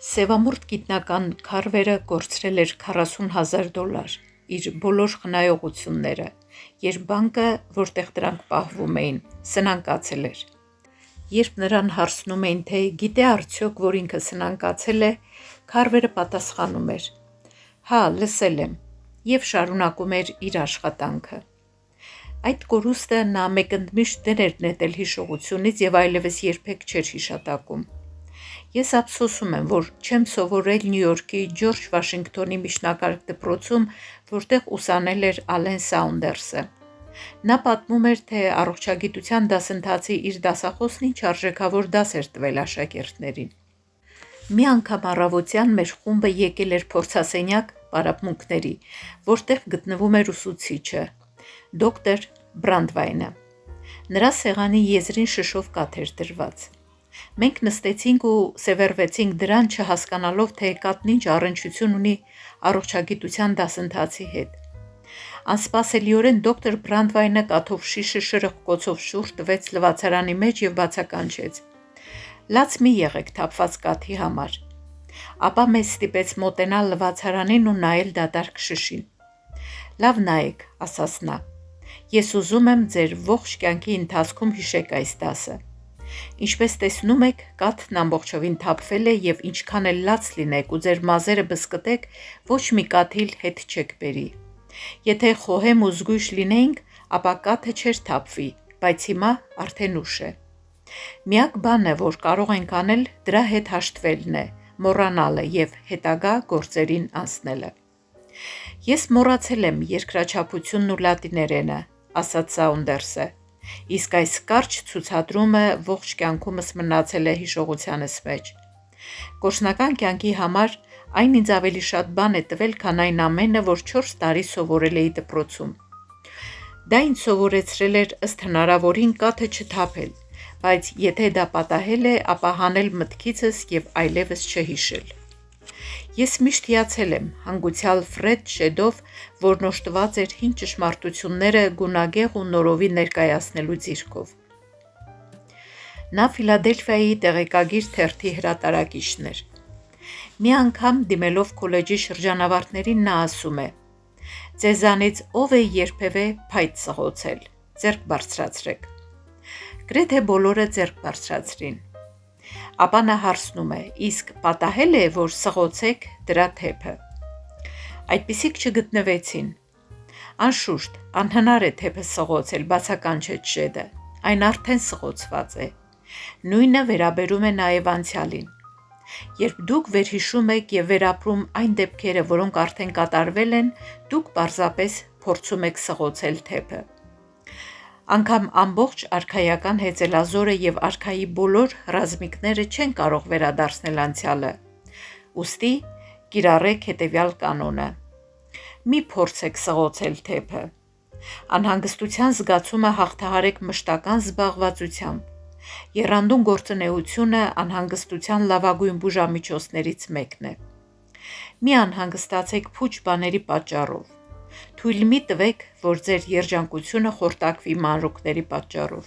Սևամորթ գիտնական Քարվերը կորցրել էր $40,000 իր բոլոր խնայողությունները, երբ բանկը, որտեղ դրանք պահվում էին, սնանկացել էր։ Երբ նրան հարցնում էին, թե գիտե արդյոք, որ ինքը սնանկացել է, Քարվերը պատասխանում էր. «Հա, լսել եմ» և շարունակում էր իր աշխատանքը։ Այդ կորուստը նա մեկընդմիշտ դեն էր նետել հիշողությունից և այլևս երբեք չէր հիշատակում։ Ես ափսոսում եմ, որ չեմ սովորել Նյու Յորքի Ջորջ Վաշինգթոնի միջնակարգ դպրոցում, որտեղ ուսանել էր Ալեն Սաունդերսը։ Նա պատմում էր, թե առողջագիտության դասընթացի իր դասախոսն ինչ արժեքավոր դաս էր տվել աշակերտներին։ Մի անգամ առավոտյան մեր խումբը եկել էր փորձասենյակ պարապմունքների, որտեղ գտնվում էր ուսուցիչը, դոկտոր Բրանդվայնը։ Նրա սեղանի եզրին շշով կաթ էր դրված։ Մենք նստեցինք ու սևեռվեցինք դրան, չհասկանալով, թե կաթն ինչ առնչություն ունի առողջագիտության դասընթացի հետ։ Անսպասելիորեն դոկտոր Բրանդվայնը կաթով շիշը շրխկոցով շուռ տվեց լվացարանի մեջ և բացականչեց. «Լաց մի եղեք թափված կաթի համար»։ Ապա մեզ ստիպեց մոտենալ լվացարանին ու նայել դատարկ շշին։ «Լավ նայեք», ասաց նա, «ես ուզում եմ ձեր ողջ կյանքի ընթացքում հիշեք այս դասը։ Ինչպես տեսնում եք, կաթն ամբողջովին թափվել է և ինչքան էլ լաց լինեք ու ձեր մազերը բզկտեք, ոչ մի կաթիլ հետ չեք բերի։ Եթե խոհեմ ու զգույշ լինեինք, ապա կաթը չէր թափվի, բայց հիմա արդեն ուշ է։ Միակ բանը, որ կարող ենք անել, դրա հետ հաշտվելն է, մոռանալը և հետագա գործերին անցնելը»։ «Ես մոռացել եմ երկրաչափությունն ու լատիներենը», ասաց Սաունդերսը, «իսկ այս կարճ ցուցադրումը ողջ կյանքումս մնացել է հիշողությանս մեջ։ Գործնական կյանքի համար այն ինձ ավելի շատ բան է տվել, քան այն ամենը, որ 4 տարի սովորել էի դպրոցում։ Դա ինձ սովորեցրել էր ըստ հնարավորին կաթը չթափել, բայց եթե դա պատահել է, ապա հանել մտքիցս և այլևս չհիշել։ Ես միշտ հիացել եմ հանգուցյալ Ֆրեդ Շեդով, որն օժտված էր հին ճշմարտությունները գունագեղ ու նորովի ներկայացնելու ձիրքով։ Նա Ֆիլադելֆիայի տեղեկագիր թերթի հրատարակիչն էր։ Մի անգամ դիմելով քոլեջի շրջանավարտներին նա ասում է. «Ձեզանից ով է երբևէ փայտ սղոցել, ձեռք բարձրացրեք»։ Գրեթե բոլորը ձեռք բարձրացրին։ Ապա նա հարցնում է. «Իսկ պատահել է, որ սղոցեք դրա թեփը»։ Այդպիսիք չգտնվեցին։ «Անշուշտ, անհնար է թեփը սղոցել», բացականչեց Շեդը, «այն արդեն սղոցված է»։ Նույնը վերաբերում է նաև անցյալին։ Երբ դուք վերհիշում եք և վերապրում այն դեպքերը, որոնք արդեն կատարվել են, դուք պարզապես փորձում եք սղոցել թեփը։ Անգամ ամբողջ արքայական հեծելազորը և արքայի բոլոր ռազմիկները չեն կարող վերադարձնել անցյալը։ Ուստի կիրառեք հետևյալ կանոնը. մի փորձեք սղոցել թեփը։ Անհանգստության զգացումը հաղթահարեք մշտական զբաղվածությամբ։ Եռանդուն գործունեությունը անհանգստության լավագույն բուժամիջոցներից մեկն է։ Մի անհանգստացեք փուչ բաների պատճառով։ Թույլ մի տվեք, որ ձեր երջանկությունը խորտակվի մանրուքների պատճառով։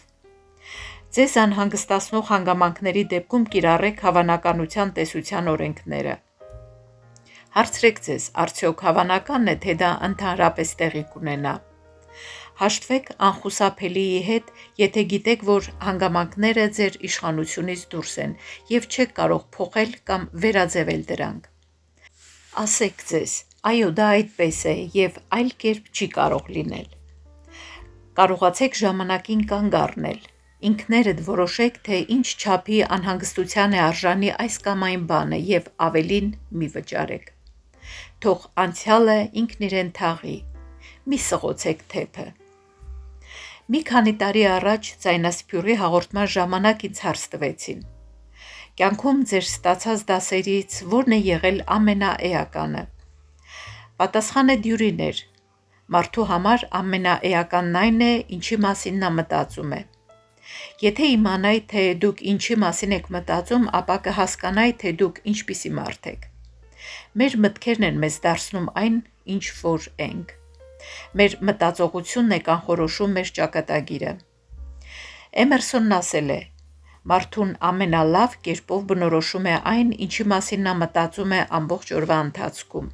Ձեզ անհանգստացնող հանգամանքների դեպքում կիրառեք հավանականության տեսության օրենքները։ Հարցրեք ձեզ, արդյոք հավանական է, թե դա ընդհանրապես տեղի կունենա։ Հաշտվեք անխուսափելիի հետ, եթե գիտեք, որ հանգամանքները ձեր իշխանությունից դուրս են և չեք կարող փոխել կամ վերաձևել դրանք։ Ասեք ձեզ. «Այո, դա այդպես է և այլ կերպ չի կարող լինել»։ Կարողացեք ժամանակին կանգ առնել։ Ինքներդ որոշեք, թե ինչ չափի անհանգստության է արժանի այս կամ այն բանը և ավելին մի վճարեք։ Թող անցյալը ինքն իրեն թաղի։ Մի սղոցեք թեփը։ Մի քանի տարի առաջ ձայնասփյուռի հաղորդման ժամանակ ինձ հարց տվեցին. «Կյանքում ձեր ստացած դասերից ո՞րն է եղել ամենաէականը»։ Պատասխանը դյուրին էր։ Մարդու համար ամենաէականն այն է, ինչի մասին նա մտածում է։ Եթե իմանայի, թե դուք ինչի մասին եք մտածում, ապա կհասկանայի, թե դուք ինչպիսի մարդ եք։ Մեր մտքերն են մեզ դարձնում այն, ինչ որ ենք։ Մեր մտածողությունն է կանխորոշում մեր ճակատագիրը։ Էմերսոնն ասել է. Մարդուն ամենալավ կերպով բնորոշում է այն, ինչի մասին նա մտածում է ամբողջ օրվա ընթացքում։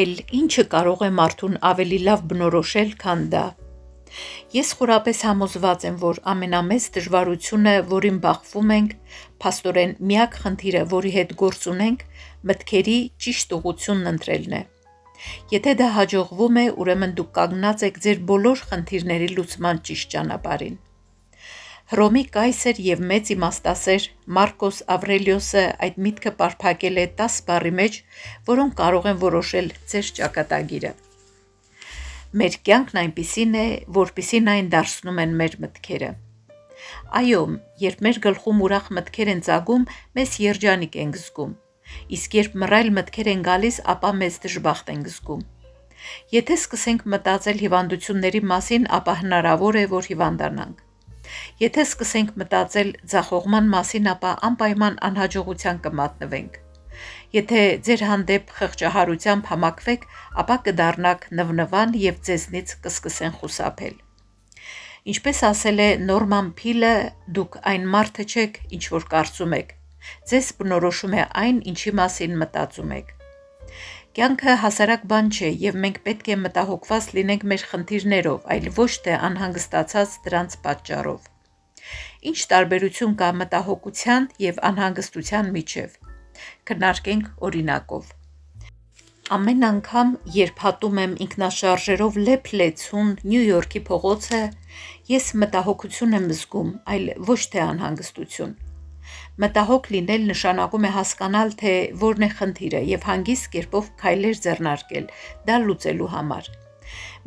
Էլ ինչը կարող է մարդուն ավելի լավ բնորոշել, քան դա։ Ես խորապես համոզված եմ, որ ամենամեծ դժվարությունը, որին բախվում ենք, փաստորեն միակ խնդիրը, որի հետ գործ ունենք, մտքերի ճիշտ ուղղությունն ընտրելն է։ Եթե դա հաջողվում է, ուրեմն դուք կանգնած եք ձեր բոլոր խնդիրների լուծման ճիշտ ճանապարհին։ Հռոմի կայսր եւ մեծ իմաստասեր Մարկոս Ավրելիոսը այդ միտքը պարփակել է 10 բառի մեջ, որոնք կարող են որոշել ձեր ճակատագիրը։ Մեր կյանքն այնպիսին է, որպիսին այն դարձնում են մեր մտքերը։ Այո, երբ մեր գլխում ուրախ մտքեր են ծագում, մեզ երջանիկ ենք զգում, իսկ երբ մռայլ մտքեր են գալիս, ապա մեզ դժբախտ ենք զգում։ Եթե սկսենք մտածել հիվանդությունների մասին, ապա հնարավոր է, որ հիվանդանանք։ Եթե սկսենք մտածել ձախողման մասին, ապա անպայման անհաջողության կմատնվենք։ Եթե ձեր հանդեպ խղճահարությամբ համակվեք, ապա կդառնաք նվնվան եւ ձեզնից կսկսեն խուսափել։ Ինչպես ասել է Նորման Փիլը, դուք այն մարդը չեք, ինչ որ կարծում եք։ Ձեզ բնորոշում է այն, ինչի մասին մտածում եք։ Կյանքը հասարակ բան չէ եւ մենք պետք է մտահոգված լինենք մեր խնդիրներով, այլ ոչ թե անհանգստացած դրանց պատճառով։ Ինչ տարբերություն կա մտահոգության եւ անհանգստության միջև։ Քննարկենք օրինակով։ Ամեն անգամ, երբ հատում եմ ինքնաշարժերով լեփ-լեցուն Նյու Յորքի փողոցը, ես մտահոգություն եմ զգում, այլ ոչ թե անհանգստություն։ Մտահոգ լինել նշանակում է հասկանալ, թե որն է խնդիրը եւ հանգիստ կերպով քայլեր ձեռնարկել դա լուծելու համար։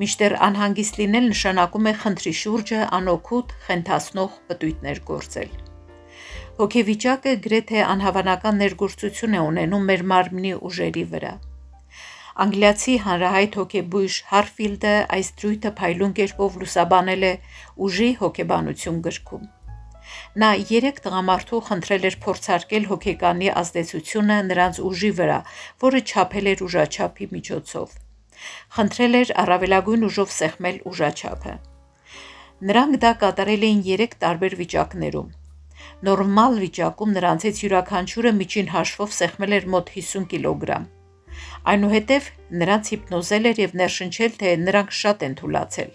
Մինչդեռ անհանգիստ լինել նշանակում է խնդրի շուրջը անօգուտ խենթացնող պտույտներ գործել։ Հոգեվիճակը գրեթե անհավանական ներգործություն է ունենում մեր մարմնի ուժերի վրա։ Անգլիացի հանրահայտ հոգեբույժ Հարֆիլդը այս դրույթը փայլուն կերպով լուսաբանել է «Ուժի հոգեբանություն» գրքում։ Նա 3 տղամարդու խնդրել էր փորձարկել հոգեկանի ազդեցությունը նրանց ուժի վրա, որը չափել էր ուժաչափի միջոցով։ Խնդրել էր առավելագույն ուժով սեղմել ուժաչափը։ Նրանք դա կատարել էին 3 տարբեր վիճակներում։ Նորմալ վիճակում նրանցից յուրաքանչյուրը միջին հաշվով սեղմել էր մոտ 50 կիլոգրամ։ Այնուհետև նրանց հիպնոզել էր եւ ներշնչել, թե նրանք շատ են թուլացել։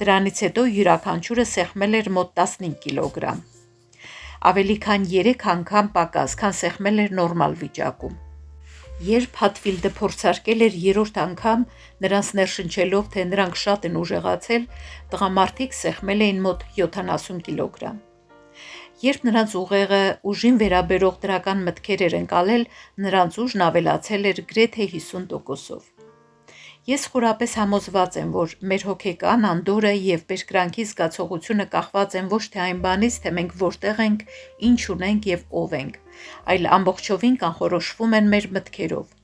Դրանից հետո յուրաքանչյուրը սեղմել էր մոտ 15 կիլոգրամ։ Ավելի քան 3 անգամ պակաս, քան սեղմել էր նորմալ վիճակում։ Երբ Հատֆիլդը փորձարկել էր 3-րդ անգամ, նրանց ներշնչելով, թե նրանք շատ են ուժեղացել, տղամարդիկ սեղմել էին մոտ 70 կիլոգրամ։ Երբ նրանց ուղեղը ուժին վերաբերող դրական մտքեր էր ընկալել, նրանց ուժն ավելացել էր գրեթե 50%-ով։ Ես խորապես համոզված եմ, որ մեր հոգեկան անդորրը եւ բերկրանքի զգացողությունը կախված են ոչ թե այն բանից, թե մենք որտեղ ենք, ինչ ունենք եւ ով ենք, այլ ամբողջովին կանխորոշվում են մեր մտքերով։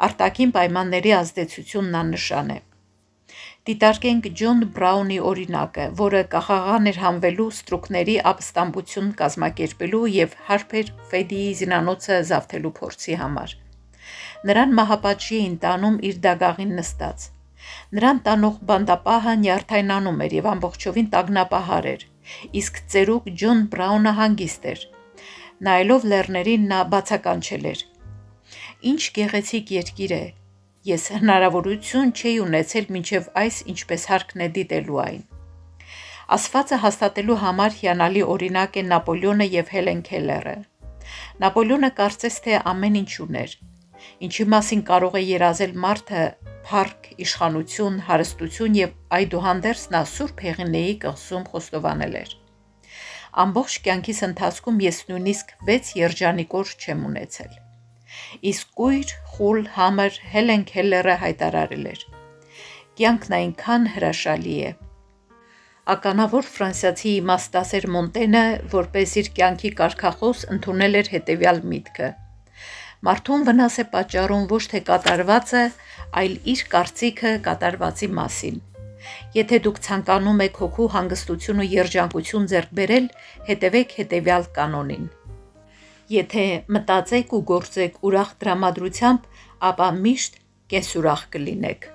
Արտաքին պայմանների ազդեցությունն աննշան է։ Դիտարկենք Ջոն Բրաունի օրինակը, որը կախաղան էր հանվելու ստրուկների ապստամբություն կազմակերպելու եւ Հարփեր Ֆեդիի զինանոցը զավթելու փորձի համար։ Նրան մահապատժի էին տանում իր դագաղին նստած։ Նրան տանող բանդապահը նյարդայնանում էր եւ ամբողջովին տագնապահար էր, իսկ ծերուկ Ջոն Բրաունը հանգիստ էր։ Նայելով լեռներին նա բացականչել էր. «Ինչ գեղեցիկ երկիր է, ես հնարավորություն չէի ունեցել մինչև այս ինչպես հարկն է դիտելու այն»։ Ասվածը հաստատելու համար հիանալի օրինակ է Նապոլեոնը եւ Հելեն Քելերը։ Նապոլեոնը կարծես թե ամեն ինչ ուներ, ինչի մասին կարող է երազել մարդը՝ փառք, իշխանություն, հարստություն եւ այդուհանդերձ նա Սուրբ Հեղինեի կղզում խոստովանել էր. «Ամբողջ կյանքիս ընթացքում ես նույնիսկ 6 երջանիկ օր չեմ ունեցել»։ Իսկ կույր, խուլ, համր Հելեն Քելերը հայտարարել էր. «Կյանքն այնքան հրաշալի է»։ Ականավոր ֆրանսիացի իմաստասեր Մոնտենը, որպես իր կյանքի կարգախոս, ընդունել էր հետևյալ միտքը. «Մարդուն վնաս է պատճառում ոչ թե կատարվածը, այլ իր կարծիքը կատարվածի մասին։ Եթե դուք ցանկանում եք հոգու հանգստություն ու երջանկություն ձեռք բերել, հետևեք հետևյալ կանոնին. Եթե մտածեք ու գործեք ուրախ տրամադրությամբ, ապա միշտ կեսուրախ կլինեք»։